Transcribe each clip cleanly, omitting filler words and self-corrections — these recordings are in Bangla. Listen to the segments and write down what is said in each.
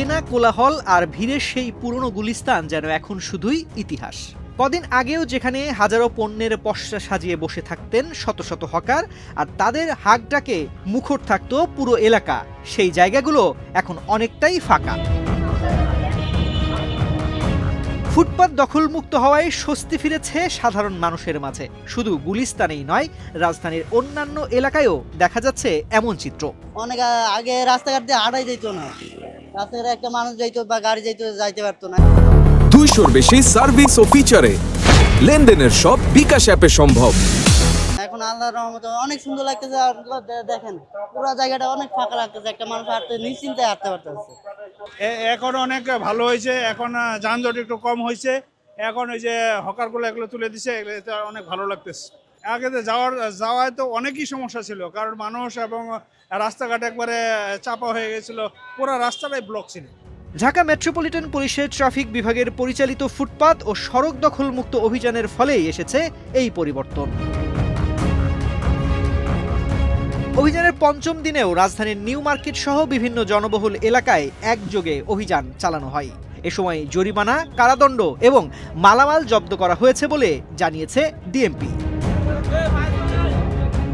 চেনা কোলাহল আর ভিড়ের সেই পুরনো গুলিস্তান যেন এখন শুধুই ইতিহাস। কদিন আগেও যেখানে হাজারো পণ্যের পসরা সাজিয়ে বসে থাকতেন শত শত হকার, আর তাদের হাঁক ডাকে মুখর থাকতো পুরো এলাকা, সেই জায়গাগুলো এখন অনেকটাই ফাঁকা। ফুটপাত দখলমুক্ত হওয়ায় স্বস্তি ফিরেছে সাধারণ মানুষের মাঝে। শুধু গুলিস্তানেই নয়, রাজধানীর অন্যান্য এলাকায়ও দেখা যাচ্ছে এমন চিত্র। অনেক আগে রাস্তাঘাট দিয়ে হাঁটাই যেত না, রাস্তাঘাটে একটা মানুষ যাইতো বা গাড়ি যাইতে পারতো না। 200-র বেশি সার্ভিস ও ফিচারে লেনদেনের সব বিকাশ অ্যাপে সম্ভব। এখন আল্লাহর রহমতে অনেক সুন্দর লাগতেছে। আর দেখেন পুরো জায়গাটা অনেক ফাঁকা লাগতেছে, একটা মানুষ হাঁটতে নিশ্চিন্তে হাঁটতে পারতেছে। এখন অনেক ভালো হয়েছে, এখন যানজট একটু কম হয়েছে। এখন ওই যে হকারগুলো এগুলো তুলে দিছে, এগুলো অনেক ভালো লাগতেছে। আগে যাওয়ায় তো অনেকই সমস্যা ছিল, কারণ মানুষ এবং রাস্তাঘাট একবারে চাপা হয়ে গেছিল, পুরো রাস্তাটাই ব্লক ছিল। ঢাকা মেট্রোপলিটন পুলিশের ট্রাফিক বিভাগের পরিচালিত ফুটপাত ও সড়ক দখলমুক্ত অভিযানের ফলেই এসেছে এই পরিবর্তন। অভিযানের পঞ্চম দিনেও রাজধানীর নিউ মার্কেট সহ বিভিন্ন জনবহুল এলাকায় একযোগে অভিযান চালানো হয়। এ সময় জরিমানা, কারাদণ্ড এবং মালামাল জব্দ করা হয়েছে বলে জানিয়েছে ডিএমপি।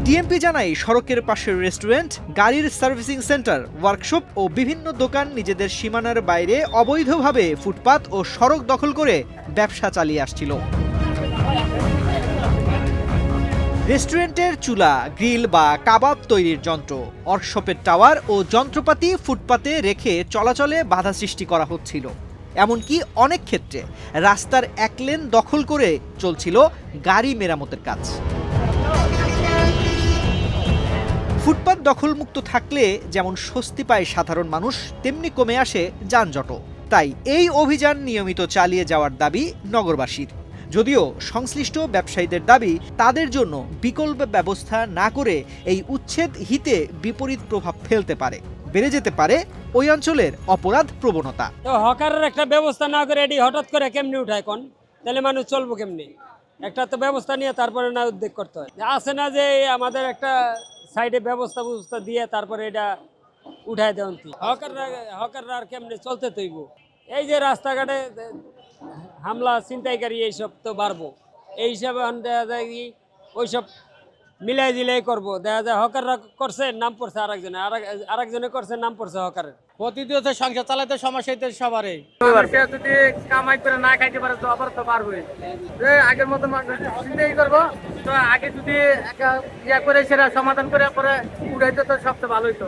ডিএমপি জানায়, সড়কের পাশের রেস্টুরেন্ট, গাড়ির সার্ভিসিং সেন্টার, ওয়ার্কশপ ও বিভিন্ন দোকান নিজেদের সীমানার বাইরে অবৈধভাবে ফুটপাত ও সড়ক দখল করে ব্যবসা চালিয়ে আসছিল। রেস্টুরেন্টের চুলা, গ্রিল বা কাবাব তৈরির যন্ত্র, ওয়ার্কশপের টাওয়ার ও যন্ত্রপাতি ফুটপাতে রেখে চলাচলে বাধা সৃষ্টি করা হচ্ছিল। এমনকি অনেক ক্ষেত্রে রাস্তার এক লেন দখল করে চলছিল গাড়ি মেরামতের কাজ। ফুটপাত দখলমুক্ত থাকলে যেমন স্বস্তি পায় সাধারণ মানুষ, তেমনি কমে আসে যানজটও। তাই এই অভিযান নিয়মিত চালিয়ে যাওয়ার দাবি নগরবাসীর। যদিও সংশ্লিষ্ট ব্যবসায়ীদের দাবি, তাদের জন্য বিকল্প ব্যবস্থা না করে এই উচ্ছেদ হিতে বিপরীত প্রভাব ফেলতে পারে, বেড়ে যেতে পারে ওই অঞ্চলের অপরাধ প্রবণতা। তো হকারের একটা ব্যবস্থা না করে এটি হঠাৎ করে কেমনি উঠায় কোন, তাহলে মানুষ চলবো কেমনি? একটা তো ব্যবস্থা নিয়ে তারপরে না উদ্যোগ করতে হয়। আছে না যে আমাদের একটা সাইডে ব্যবস্থা দিয়ে তারপরে এটা উঠায় দেওয়ান। হকাররা আর কেমনি চলতে তৈব? এই যে রাস্তাঘাটে হামলা, ছিনতাইকারী এইসব তো বাড়বো, এই হিসাবে দেখা যায় কি ওইসব মিলাই দিলাই করবো। দেখা যায় হকাররা করছে, নাম পড়ছে আরেকজনে করছে, নাম পড়ছে হকারের। প্রতিদিন সংসার চালাতে সমস্যা হইতে সবারই। যদি কামাই করে না খাইতে পারে তো আবার তো পারবে। আগের মতো চিন্তাই করবো, তো আগে যদি ইয়া করে সেটা সমাধান করে পরে উঠাইতো তো সবচেয়ে ভালো হইতো।